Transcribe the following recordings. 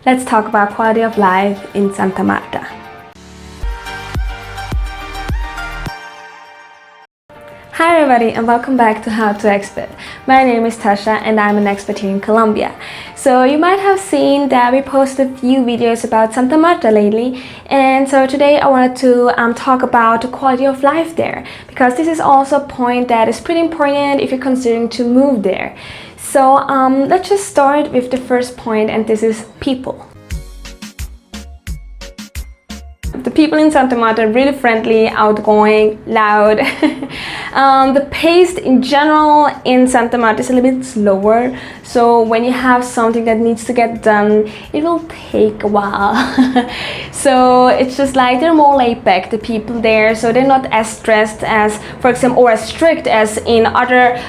Let's talk about quality of life in Santa Marta. Hi everybody and welcome back to How to Expat. My name is Tasha and I'm an expat here in Colombia. So you might have seen that we posted a few videos about Santa Marta lately, and so today I wanted to talk about the quality of life there, because this is also a point that is pretty important if you're considering to move there. So let's just start with the first point, and this is people. The people in Santa Marta are really friendly, outgoing, loud. The pace in general in Santa Marta is a little bit slower, so when you have something that needs to get done, it will take a while. So it's just like they're more laid back, the people there, so they're not as stressed as, for example, or as strict as in other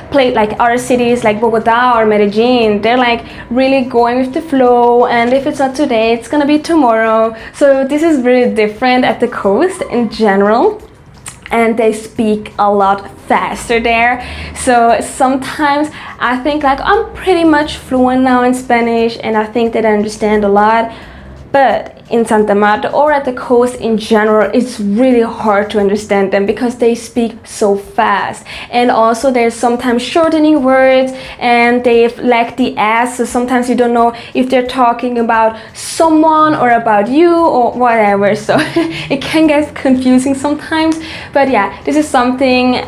cities like Bogota or Medellin. They're like really going with the flow, and if it's not today, it's gonna be tomorrow. So this is really different at the coast in general, and they speak a lot faster there. So sometimes I think like I'm pretty much fluent now in Spanish, and I think that I understand a lot, but in Santa Marta or at the coast in general, it's really hard to understand them because they speak so fast. And also there's sometimes shortening words, and they lack the S, so sometimes you don't know if they're talking about someone or about you or whatever. So it can get confusing sometimes, but yeah, this is something,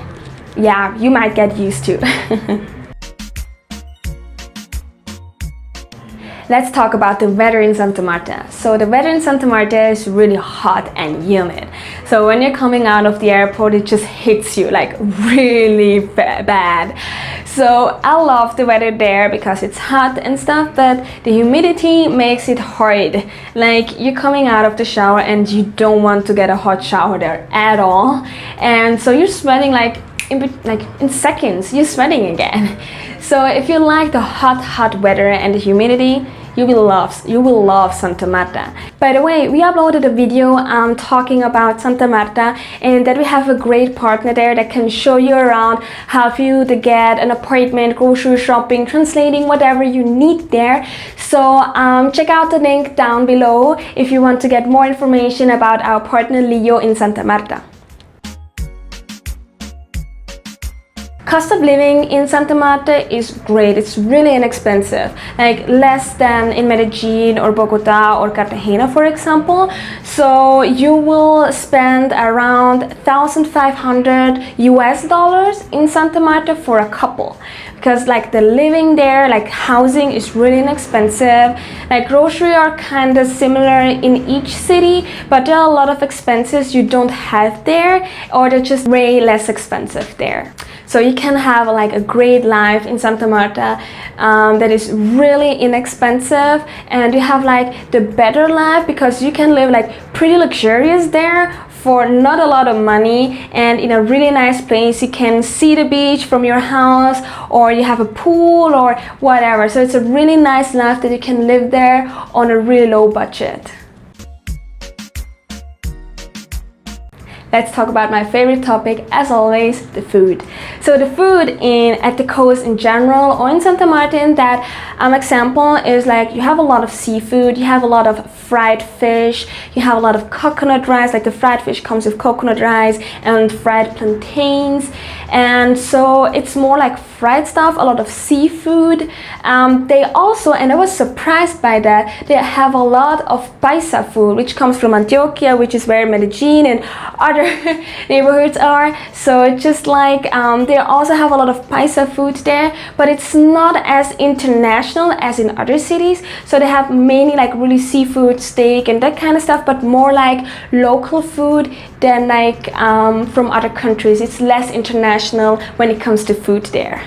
yeah, you might get used to. Let's talk about the weather in Santa Marta. So the weather in Santa Marta is really hot and humid. So when you're coming out of the airport, it just hits you like really bad. So I love the weather there because it's hot and stuff, but the humidity makes it hard. Like you're coming out of the shower and you don't want to get a hot shower there at all. And so you're sweating like in seconds, you're sweating again. So if you like the hot weather and the humidity, you will love Santa Marta. By the way, we uploaded a video talking about Santa Marta, and that we have a great partner there that can show you around, help you to get an apartment, grocery shopping, translating, whatever you need there. So check out the link down below if you want to get more information about our partner Leo in Santa Marta. Cost of living in Santa Marta is great. It's really inexpensive, like less than in Medellin or Bogota or Cartagena, for example. So you will spend around $1,500 in Santa Marta for a couple, because like the living there, like housing is really inexpensive. Like grocery are kind of similar in each city, but there are a lot of expenses you don't have there, or they're just way less expensive there. So you can have like a great life in Santa Marta that is really inexpensive, and you have like the better life because you can live like pretty luxurious there for not a lot of money, and in a really nice place. You can see the beach from your house, or you have a pool or whatever. So it's a really nice life that you can live there on a really low budget. Let's talk about my favorite topic, as always, the food. So the food at the coast in general, or in Santa Marta, in that example, is like you have a lot of seafood, you have a lot of fried fish, you have a lot of coconut rice, like the fried fish comes with coconut rice and fried plantains. And so it's more like fried stuff, a lot of seafood. They also, and I was surprised by that, they have a lot of paisa food, which comes from Antioquia, which is where Medellin and other neighborhoods are. So it's just like they also have a lot of paisa food there, but it's not as international as in other cities. So they have mainly like really seafood, steak and that kind of stuff, but more like local food than like from other countries. It's less international when it comes to food there.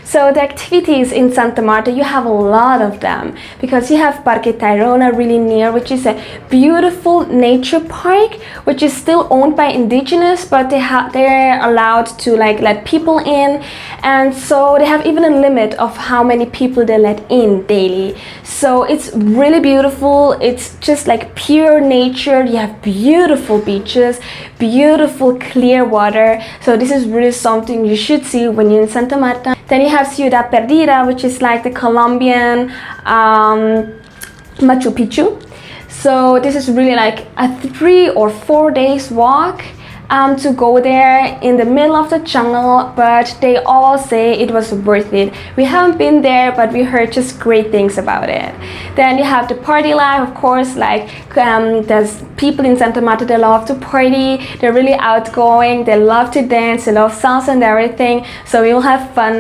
So the activities in Santa Marta, you have a lot of them, because you have Parque Tayrona really near, which is a beautiful nature park, which is still owned by indigenous, but they're allowed to like let people in, and so they have even a limit of how many people they let in daily. So it's really beautiful. It's just like pure nature. You have beautiful beaches, beautiful clear water. So this is really something you should see when you're in Santa Marta. Then you have have Ciudad Perdida, which is like the Colombian Machu Picchu. So this is really like a 3 or 4 days walk to go there in the middle of the jungle, but they all say it was worth it. We haven't been there, but we heard just great things about it. Then you have the party life, of course, like there's people in Santa Marta, they love to party, they're really outgoing, they love to dance, they love salsa and everything, so we will have fun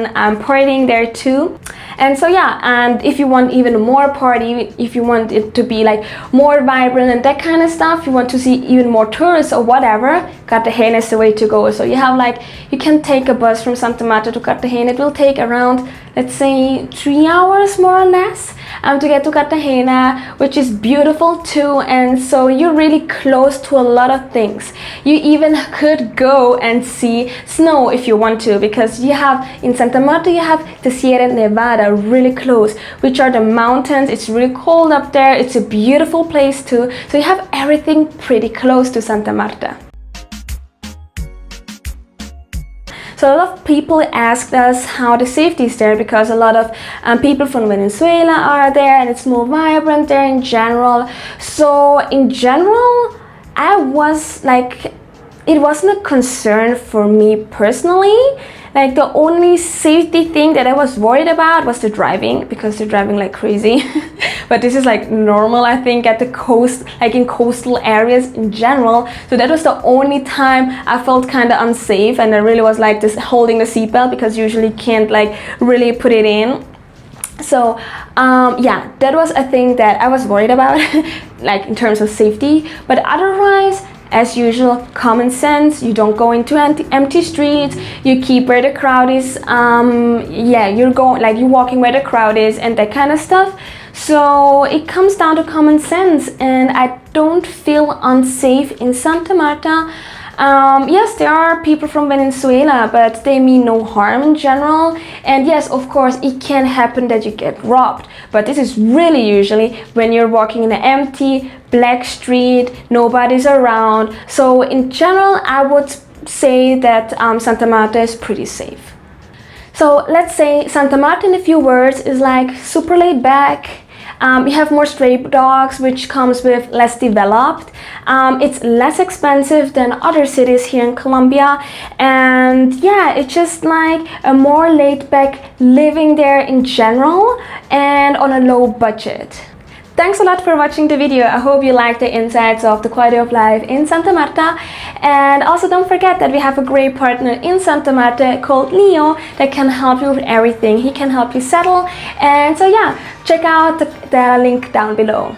partying there too. And so yeah, and if you want even more party, if you want it to be like more vibrant and that kind of stuff, you want to see even more tourists or whatever, Cartagena is the way to go. So you have like, you can take a bus from Santa Marta to Cartagena. It will take around, let's say 3 hours more or less to get to Cartagena, which is beautiful too. And so you're really close to a lot of things. You even could go and see snow if you want to, because you have in Santa Marta, you have the Sierra Nevada really close, which are the mountains. It's really cold up there. It's a beautiful place too. So you have everything pretty close to Santa Marta. So a lot of people asked us how the safety is there, because a lot of people from Venezuela are there and it's more vibrant there in general. So in general, I was like, it wasn't a concern for me personally. Like the only safety thing that I was worried about was the driving, because they're driving like crazy. But this is like normal, I think, at the coast, like in coastal areas in general. So that was the only time I felt kind of unsafe, and I really was like this holding the seatbelt, because usually can't like really put it in. So yeah, that was a thing that I was worried about, like in terms of safety. But otherwise, as usual, common sense. You don't go into empty streets. You keep where the crowd is. Yeah, you're going, like, you're walking where the crowd is and that kind of stuff. So it comes down to common sense, and I don't feel unsafe in Santa Marta. Yes, there are people from Venezuela, but they mean no harm in general. And yes, of course, it can happen that you get robbed, but this is really usually when you're walking in an empty black street, nobody's around. So in general, I would say that Santa Marta is pretty safe. So let's say Santa Marta, in a few words, is like super laid back. You have more stray dogs, which comes with less developed. It's less expensive than other cities here in Colombia. And yeah, it's just like a more laid back living there in general, and on a low budget. Thanks a lot for watching the video. I hope you liked the insights of the quality of life in Santa Marta. And also don't forget that we have a great partner in Santa Marta called Leo that can help you with everything. He can help you settle. And so yeah, check out the link down below.